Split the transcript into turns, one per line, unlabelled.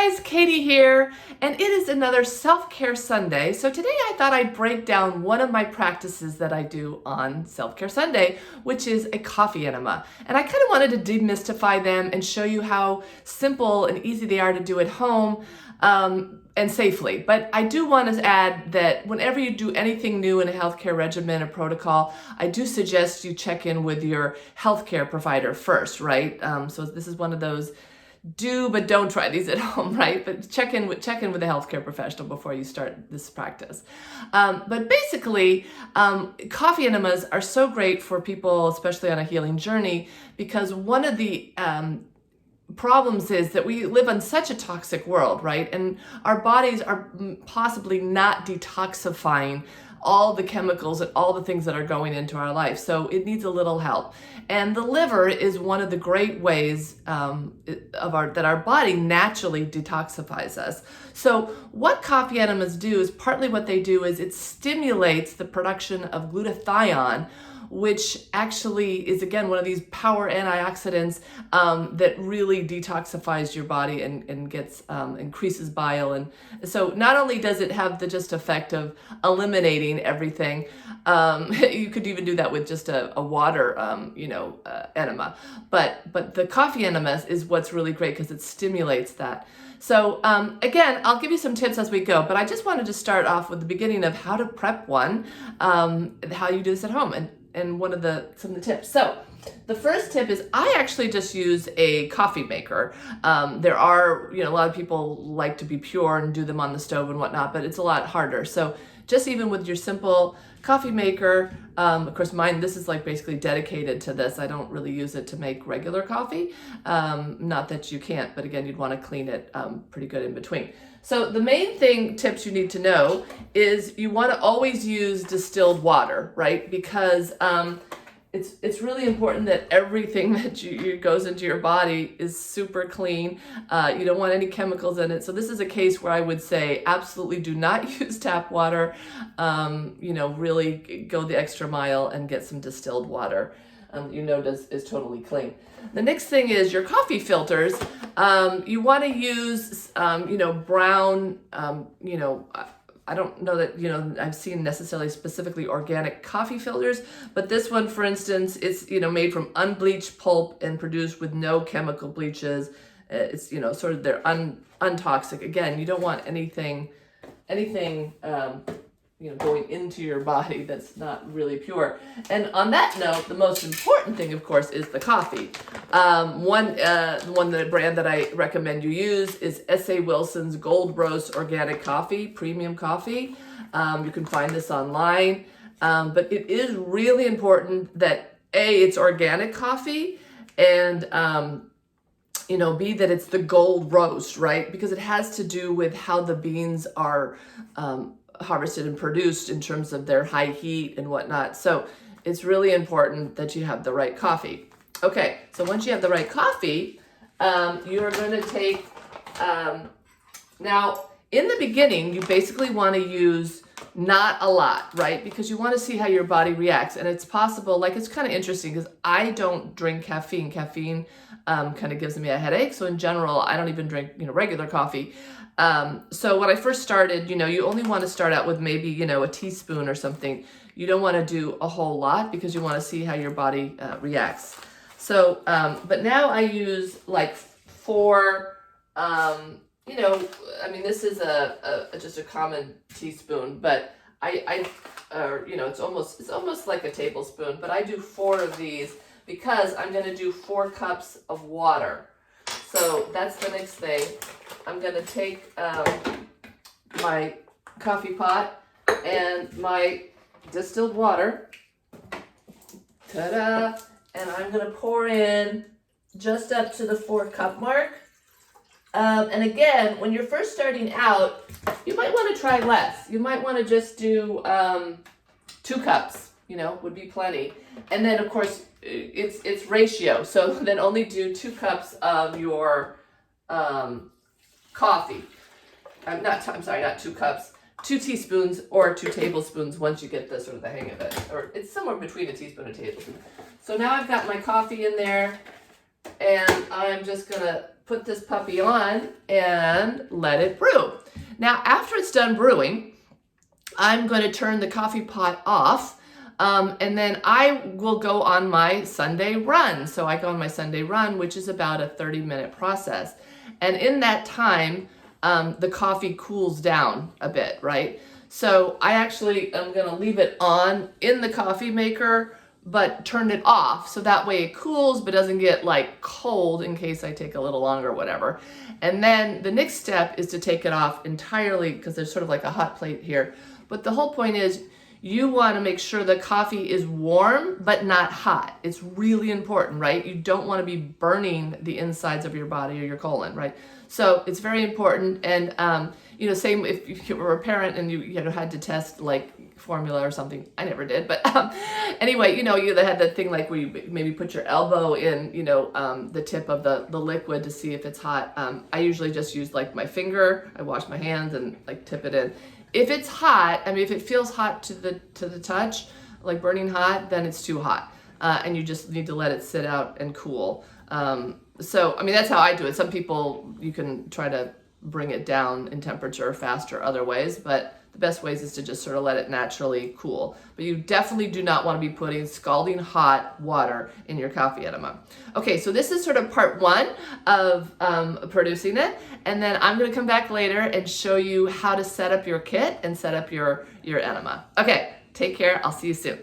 guys, Katie here, and it is another self-care Sunday. So today I thought I'd break down one of my practices that I do on self-care Sunday, which is a coffee enema. And I kind of wanted to demystify them and show you how simple and easy they are to do at home and safely. But I do want to add that whenever you do anything new in a healthcare regimen or protocol, I do suggest you check in with your healthcare provider first, right? So this is one of those do but don't try these at home, right? But check in with a healthcare professional before you start this practice. But basically, coffee enemas are so great for people, especially on a healing journey, because one of the problems is that we live in such a toxic world, right? And our bodies are possibly not detoxifying all the chemicals and all the things that are going into our life. So it needs a little help. And the liver is one of the great ways that our body naturally detoxifies us. So what coffee enemas do is partly what they do is it stimulates the production of glutathione, which actually is, again, one of these power antioxidants that really detoxifies your body and gets increases bile. And so not only does it have the just effect of eliminating everything, you could even do that with just a water enema, but the coffee enema is what's really great because it stimulates that. So again, I'll give you some tips as we go, but I just wanted to start off with the beginning of how to prep one, how you do this at home, and some of the tips. So the first tip is I actually just use a coffee maker. There are, a lot of people like to be pure and do them on the stove and whatnot, but it's a lot harder. So just even with your simple coffee maker, of course mine, this is like basically dedicated to this. I don't really use it to make regular coffee. Not that you can't, but again, you'd want to clean it pretty good in between. So the main tips you need to know is you want to always use distilled water, right? Because it's really important that everything that goes into your body is super clean. You don't want any chemicals in it. So this is a case where I would say absolutely do not use tap water. Really go the extra mile and get some distilled water. Is totally clean. The next thing is your coffee filters. You want to use, brown, I don't know that, I've seen necessarily specifically organic coffee filters, but this one, for instance, is, made from unbleached pulp and produced with no chemical bleaches. It's, sort of they're untoxic. Again, you don't want anything, going into your body that's not really pure. And on that note, the most important thing, of course, is the coffee. The brand that I recommend you use is S.A. Wilson's Gold Roast Organic Coffee, premium coffee. You can find this online. But it is really important that A, it's organic coffee, and B, that it's the gold roast, right? Because it has to do with how the beans are harvested and produced in terms of their high heat and whatnot. So it's really important that you have the right coffee. Okay, so once you have the right coffee, you're going to take, now in the beginning, you basically want to use not a lot, right? Because you want to see how your body reacts. And it's possible, it's kind of interesting because I don't drink caffeine. Caffeine kind of gives me a headache. So in general, I don't even drink, regular coffee. So when I first started, you only want to start out with maybe, a teaspoon or something. You don't want to do a whole lot because you want to see how your body reacts. So, but now I use four, this is just a common teaspoon, but it's almost like a tablespoon, but I do 4 of these because I'm going to do 4 cups of water. So that's the next thing. I'm going to take my coffee pot and my distilled water. Ta-da! And I'm going to pour in just up to the 4-cup mark. And again, when you're first starting out, you might want to try less. You might want to just do 2 cups, would be plenty. And then, of course, it's ratio. So then only do 2 cups of your coffee. Not 2 cups. 2 teaspoons or 2 tablespoons once you get the hang of it. Or it's somewhere between a teaspoon and a tablespoon. So now I've got my coffee in there, and I'm just going to put this puppy on and let it brew. Now, after it's done brewing, I'm going to turn the coffee pot off, and then I will go on my Sunday run. So I go on my Sunday run, which is about a 30-minute process. And in that time, the coffee cools down a bit, right? So I actually am going to leave it on in the coffee maker, but turn it off so that way it cools but doesn't get like cold in case I take a little longer or whatever. And then the next step is to take it off entirely because there's sort of like a hot plate here. But the whole point is you want to make sure the coffee is warm but not hot. It's really important, right? You don't want to be burning the insides of your body or your colon, right? So it's very important. And same if you were a parent and you had to test like formula or something. I never did, but anyway, you had that thing like where you maybe put your elbow in, the tip of the liquid to see if it's hot. I usually just use like my finger. I wash my hands and like tip it in. If it's hot, if it feels hot to the touch, like burning hot, then it's too hot, and you just need to let it sit out and cool. So that's how I do it. Some people, you can try to bring it down in temperature faster other ways, but the best ways is to just sort of let it naturally cool. But you definitely do not want to be putting scalding hot water in your coffee enema. Okay, so this is sort of part one of producing it. And then I'm going to come back later and show you how to set up your kit and set up your enema. Okay, take care. I'll see you soon.